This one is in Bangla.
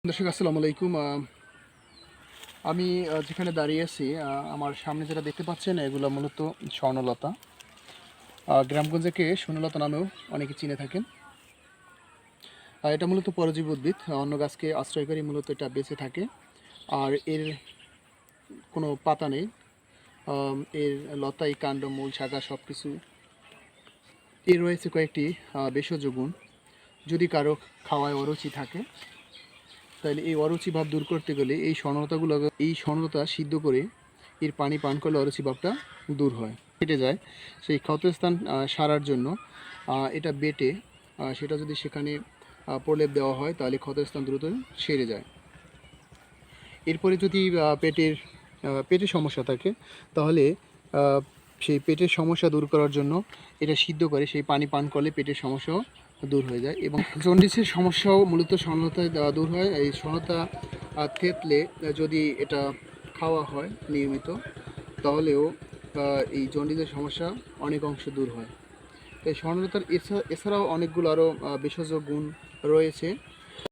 দর্শক আসসালামু আলাইকুম। আমি যেখানে দাঁড়িয়ে আছি, আমার সামনে যেটা দেখতে পাচ্ছেন এগুলো মূলত স্বর্ণলতা। গ্রামগঞ্জেকে স্বর্ণলতা নামেও অনেকে চিনে থাকেন। এটা মূলত পরজীবী উদ্ভিদ, অন্য গাছকে আশ্রয় করে মূলত এটা বেঁচে থাকে। আর এর কোনো পাতা নেই। এর লতাই, কাণ্ড, মূল, শাখা সব কিছু। এর রয়েছে কয়েকটি ভেষজ গুণ। যদি কারো খাওয়ায় অরুচি থাকে, তাহলে এই অরুচি ভাব দূর করতে গেলে এই স্বর্ণলতা সিদ্ধ করে এর পানি পান করলে অরুচি ভাবটা দূর হয়, কেটে যায়। সেই ক্ষতস্থান সারার জন্য এটা বেটে সেটা যদি সেখানে প্রলেপ দেওয়া হয় তাহলে ক্ষতস্থান দ্রুত সেরে যায়। এরপরে যদি পেটের সমস্যা থাকে, তাহলে সেই পেটের সমস্যা দূর করার জন্য এটা সিদ্ধ করে সেই পানি পান করলে পেটের সমস্যাও দূর হয়ে যায়। এবং জন্ডিসের সমস্যাও মূলত স্বর্ণলতায় দূর হয়। এই স্বর্ণলতা থেতলে যদি এটা খাওয়া হয় নিয়মিত, তাহলেও এই জন্ডিসের সমস্যা অনেক অংশ দূর হয়। তাই স্বর্ণলতার এছাড়াও অনেকগুলো আরও ভেষজ গুণ রয়েছে।